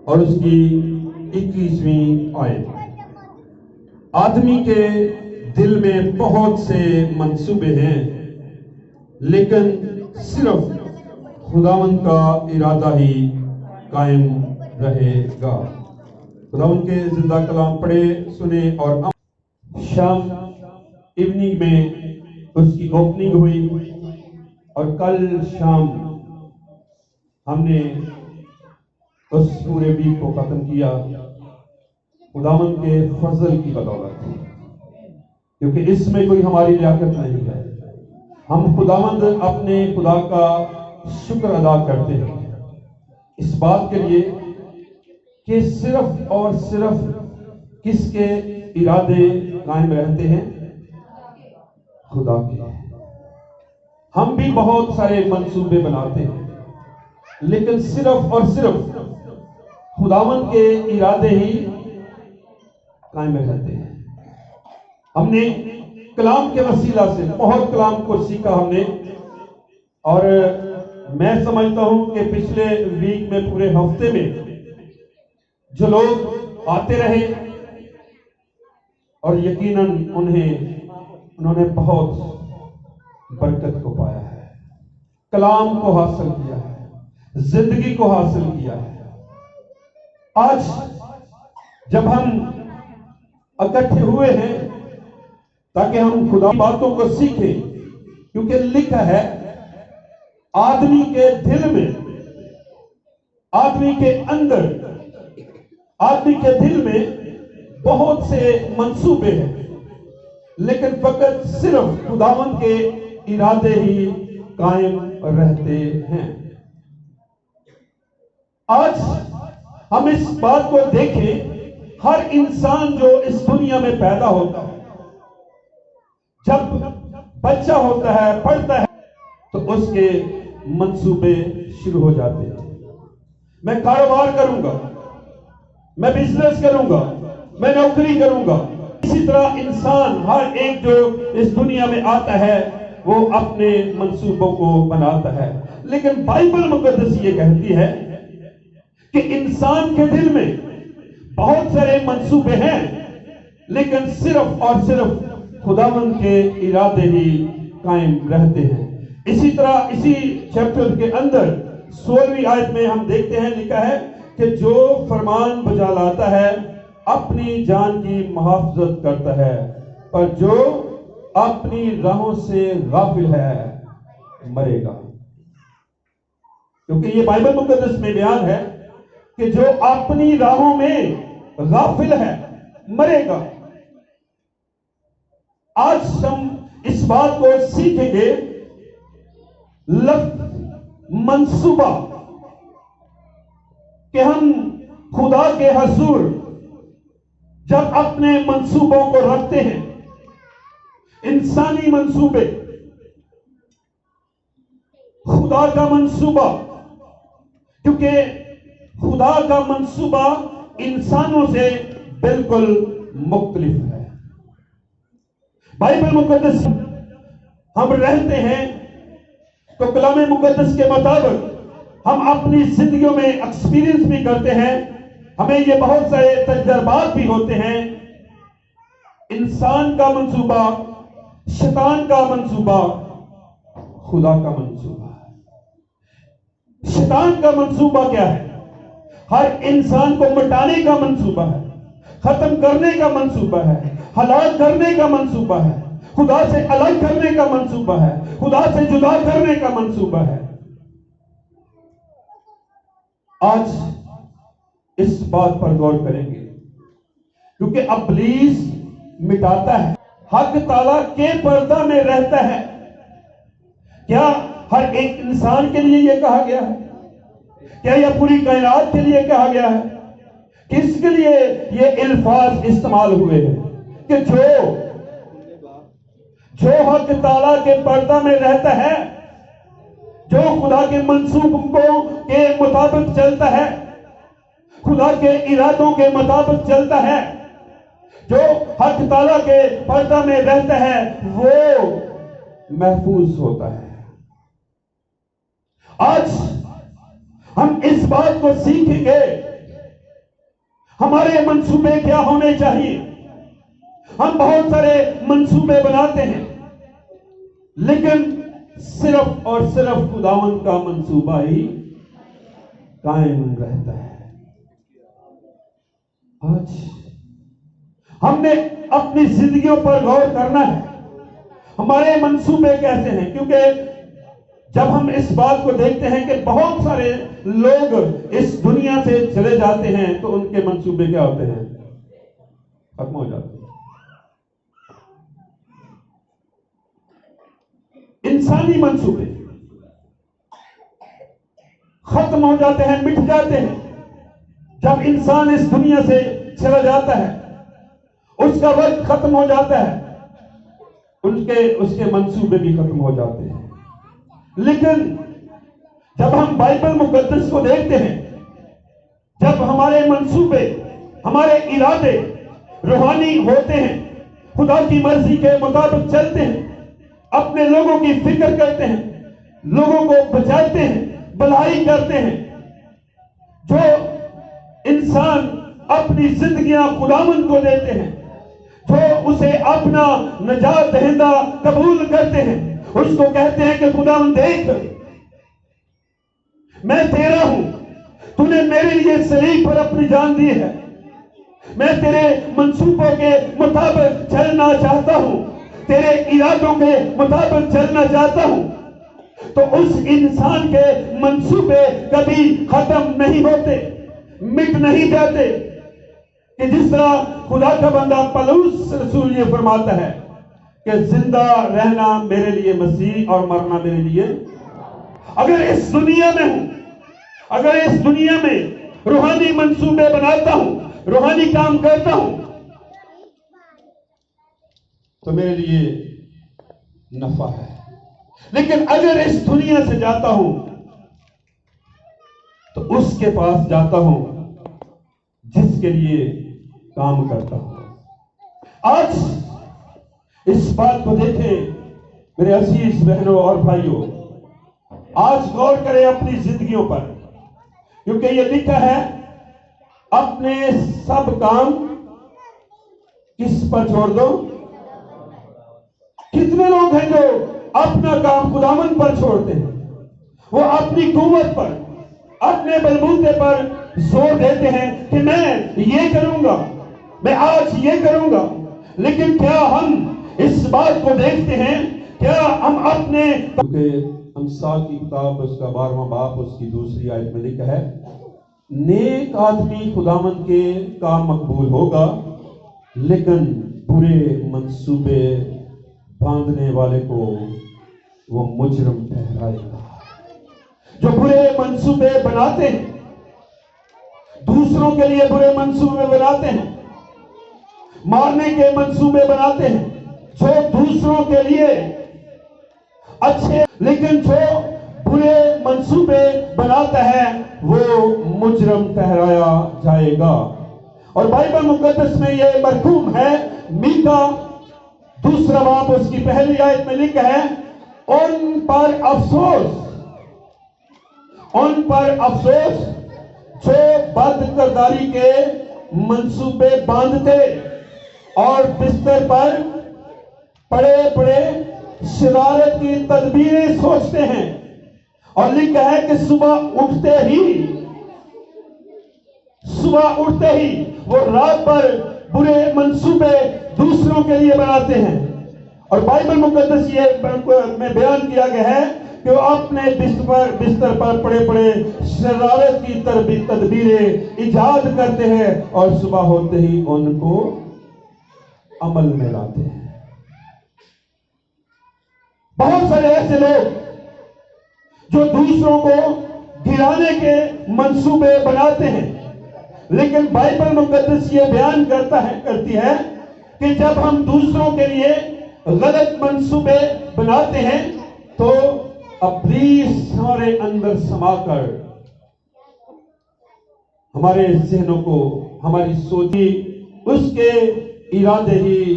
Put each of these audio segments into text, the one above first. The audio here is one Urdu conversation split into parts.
اور اس کی 21ویں آیت۔ آدمی کے دل میں بہت سے منصوبے ہیں، لیکن صرف خداوند کا ارادہ ہی قائم رہے گا۔ خداوند کے زندہ کلام پڑھے، سنیں اور شام ایوننگ میں اس کی اوپننگ ہوئی، اور کل شام ہم نے اس پورے ویک کو ختم کیا خداوند کے فضل کی بدولت، کیونکہ اس میں کوئی ہماری لیاقت نہیں ہے۔ ہم خداوند اپنے خدا کا شکر ادا کرتے ہیں اس بات کے لیے کہ صرف اور صرف کس کے ارادے قائم رہتے ہیں؟ خدا کے۔ ہم بھی بہت سارے منصوبے بناتے ہیں، لیکن صرف اور صرف خداوند کے ارادے ہی قائم رہتے ہیں۔ ہم نے کلام کے وسیلہ سے بہت کلام کو سیکھا ہم نے، اور میں سمجھتا ہوں کہ پچھلے ویک میں پورے ہفتے میں جو لوگ آتے رہے، اور یقیناً انہوں نے بہت برکت کو پایا ہے، کلام کو حاصل کیا ہے، زندگی کو حاصل کیا ہے۔ آج جب ہم اکٹھے ہوئے ہیں تاکہ ہم خدا کی باتوں کو سیکھیں، کیونکہ لکھا ہے آدمی کے دل میں، آدمی کے اندر، آدمی کے دل میں بہت سے منصوبے ہیں، لیکن فقط صرف خداوند کے ارادے ہی قائم رہتے ہیں۔ آج ہم اس بات کو دیکھیں، ہر انسان جو اس دنیا میں پیدا ہوتا ہے، جب بچہ ہوتا ہے، پڑھتا ہے، تو اس کے منصوبے شروع ہو جاتے ہیں۔ میں کاروبار کروں گا، میں بزنس کروں گا، میں نوکری کروں گا۔ اسی طرح انسان ہر ایک جو اس دنیا میں آتا ہے وہ اپنے منصوبوں کو بناتا ہے، لیکن بائبل مقدس یہ کہتی ہے کہ انسان کے دل میں بہت سارے منصوبے ہیں، لیکن صرف اور صرف خداوند کے ارادے ہی قائم رہتے ہیں۔ اسی طرح اسی چیپٹر کے اندر 16ویں آیت میں ہم دیکھتے ہیں، لکھا ہے کہ جو فرمان بجا لاتا ہے اپنی جان کی محافظت کرتا ہے، پر جو اپنی راہوں سے غافل ہے مرے گا۔ کیونکہ یہ بائبل مقدس میں بیان ہے کہ جو اپنی راہوں میں غافل ہے مرے گا۔ آج ہم اس بات کو سیکھیں گے، لفظ منصوبہ، کہ ہم خدا کے حضور جب اپنے منصوبوں کو رکھتے ہیں، انسانی منصوبے، خدا کا منصوبہ، کیونکہ خدا کا منصوبہ انسانوں سے بالکل مختلف ہے۔ بائبل مقدس ہم رہتے ہیں تو کلام مقدس کے مطابق ہم اپنی زندگیوں میں ایکسپیرینس بھی کرتے ہیں، ہمیں یہ بہت سارے تجربات بھی ہوتے ہیں۔ انسان کا منصوبہ، شیطان کا منصوبہ، خدا کا منصوبہ۔ شیطان کا منصوبہ کیا ہے؟ ہر انسان کو مٹانے کا منصوبہ ہے، ختم کرنے کا منصوبہ ہے، ہلاک کرنے کا منصوبہ ہے، خدا سے الگ کرنے کا منصوبہ ہے، خدا سے جدا کرنے کا منصوبہ ہے۔ آج اس بات پر غور کریں گے، کیونکہ ابلیس مٹاتا ہے، حق تعالیٰ کے پردہ میں رہتا ہے۔ کیا ہر ایک انسان کے لیے یہ کہا گیا ہے؟ کیا یہ پوری کائنات کے لیے کہا گیا ہے؟ کس کے لیے یہ الفاظ استعمال ہوئے ہیں کہ جو حق تعالیٰ کے پردہ میں رہتا ہے، جو خدا کے منصوبوں کے مطابق چلتا ہے، خدا کے ارادوں کے مطابق چلتا ہے، جو حق تعالیٰ کے پردہ میں رہتا ہے، وہ محفوظ ہوتا ہے۔ آج ہم اس بات کو سیکھیں گے ہمارے منصوبے کیا ہونے چاہیے؟ ہم بہت سارے منصوبے بناتے ہیں، لیکن صرف اور صرف خداوند کا منصوبہ ہی قائم رہتا ہے۔ آج ہم نے اپنی زندگیوں پر غور کرنا ہے، ہمارے منصوبے کیسے ہیں، کیونکہ جب ہم اس بات کو دیکھتے ہیں کہ بہت سارے لوگ اس دنیا سے چلے جاتے ہیں تو ان کے منصوبے کیا ہوتے ہیں؟ ختم ہو جاتے ہیں۔ انسانی منصوبے ختم ہو جاتے ہیں، مٹ جاتے ہیں۔ جب انسان اس دنیا سے چلا جاتا ہے، اس کا وقت ختم ہو جاتا ہے، اس کے منصوبے بھی ختم ہو جاتے ہیں۔ لیکن جب ہم بائبل مقدس کو دیکھتے ہیں، جب ہمارے منصوبے، ہمارے ارادے روحانی ہوتے ہیں، خدا کی مرضی کے مطابق چلتے ہیں، اپنے لوگوں کی فکر کرتے ہیں، لوگوں کو بچاتے ہیں، بھلائی کرتے ہیں، جو انسان اپنی زندگیاں خداوند کو دیتے ہیں، جو اسے اپنا نجات دہندہ قبول کرتے ہیں، اس کو کہتے ہیں کہ خداوند دیکھ، میں تیرا ہوں، تو نے میرے لیے صلیب پر اپنی جان دی ہے، میں تیرے منصوبوں کے مطابق چلنا چاہتا ہوں، تیرے ارادوں کے مطابق چلنا چاہتا ہوں۔ تو اس انسان کے منصوبے کبھی ختم نہیں ہوتے، مٹ نہیں جاتے، کہ جس طرح خدا کا بندہ پولس رسول یہ فرماتا ہے کہ زندہ رہنا میرے لیے مسیح اور مرنا میرے لیے۔ اگر اس دنیا میں ہوں، اگر اس دنیا میں روحانی منصوبے بناتا ہوں، روحانی کام کرتا ہوں، تو میرے لیے نفع ہے۔ لیکن اگر اس دنیا سے جاتا ہوں تو اس کے پاس جاتا ہوں جس کے لیے کام کرتا ہوں۔ آج اس بات کو دیکھیں میرے عزیز بہنوں اور بھائیوں، آج غور کریں اپنی زندگیوں پر، کیونکہ یہ لکھا ہے اپنے سب کام کس پر چھوڑ دو۔ کتنے لوگ ہیں جو اپنا کام خداوند پر چھوڑتے ہیں؟ وہ اپنی قوت پر، اپنے بلبوتے پر زور دیتے ہیں کہ میں یہ کروں گا، میں آج یہ کروں گا۔ لیکن کیا ہم اس بات کو دیکھتے ہیں؟ کیا ہم اپنے، کیونکہ امثال کی کتاب اس کا 12واں باب اس کی 2 آیت میں لکھا ہے، نیک آدمی خداوند کے کام مقبول ہوگا، لیکن برے منصوبے باندھنے والے کو وہ مجرم ٹھہرائے گا۔ جو برے منصوبے بناتے ہیں، دوسروں کے لیے برے منصوبے بناتے ہیں، مارنے کے منصوبے بناتے ہیں، جو دوسروں کے لیے اچھے، لیکن جو برے منصوبے بناتا ہے وہ مجرم ٹھہرایا جائے گا۔ اور بائبل مقدس میں یہ مرقوم ہے، میکا 2 باب اس کی 1 آیت میں لکھا ہے، ان پر افسوس، ان پر افسوس جو بد کرداری کے منصوبے باندھتے اور بستر پر پڑے پڑے شرارت کی تدبیریں سوچتے ہیں۔ اور لکھا ہے کہ صبح اٹھتے ہی وہ رات پر برے منصوبے دوسروں کے لیے بناتے ہیں۔ اور بائبل مقدس یہ میں بیان کیا گیا ہے کہ وہ اپنے بستر پر پڑے پڑے شرارت کی تدبیریں ایجاد کرتے ہیں اور صبح ہوتے ہی ان کو عمل میں لاتے ہیں۔ بہت سارے ایسے لوگ جو دوسروں کو گرانے کے منصوبے بناتے ہیں، لیکن بائبل مقدس یہ بیان کرتی ہے کہ جب ہم دوسروں کے لیے غلط منصوبے بناتے ہیں تو ابلیس ہمارے اندر سما کر ہمارے ذہنوں کو، ہماری سوچی، اس کے ارادے ہی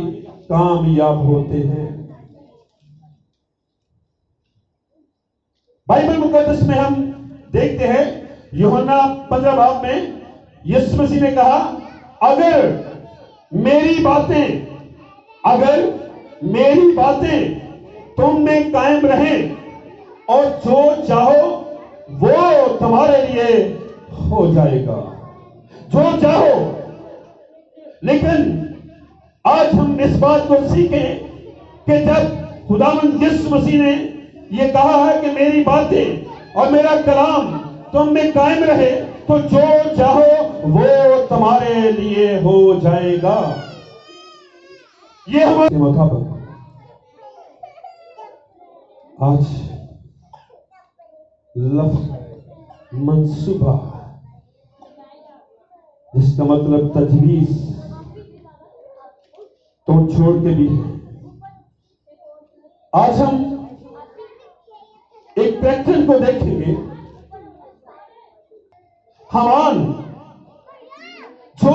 کامیاب ہوتے ہیں۔ بائبل مقدس میں ہم دیکھتے ہیں یوحنا 15 باب میں یسوع مسیح نے کہا اگر میری باتیں تم میں قائم رہیں اور جو چاہو وہ تمہارے لیے ہو جائے گا، جو چاہو۔ لیکن آج ہم اس بات کو سیکھیں کہ جب خداوند یسوع مسیح نے یہ کہا ہے کہ میری باتیں اور میرا کلام تم میں قائم رہے تو جو چاہو وہ تمہارے لیے ہو جائے گا۔ یہ ہمارے مطابق آج لفظ منصوبہ، جس کا مطلب تجویز، تو چھوڑ کے بھی ہے۔ آج ہم ایک پیٹرن کو دیکھیں گے۔ حمان جو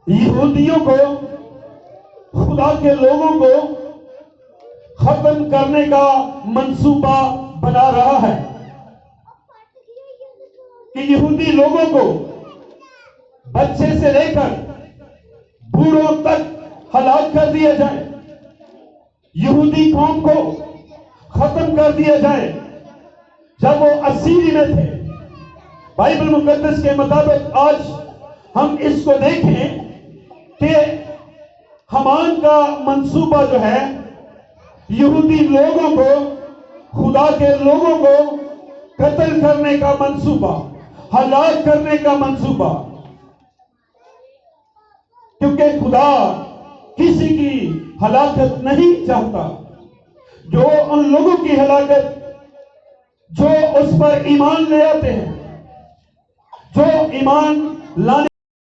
یہودیوں کو، خدا کے لوگوں کو ختم کرنے کا منصوبہ بنا رہا ہے کہ یہودی لوگوں کو بچے سے لے کر بوڑھوں تک ہلاک کر دیا جائے، یہودی قوم کو ختم کر دیا جائے۔ جب وہ اسیری میں تھے، بائبل مقدس کے مطابق آج ہم اس کو دیکھیں کہ حمان کا منصوبہ جو ہے یہودی لوگوں کو، خدا کے لوگوں کو قتل کرنے کا منصوبہ، ہلاک کرنے کا منصوبہ، کیونکہ خدا کسی کی ہلاکت نہیں چاہتا۔ جو ان لوگوں کی ہلاکت جو اس پر ایمان لے آتے ہیں، جو ایمان لانے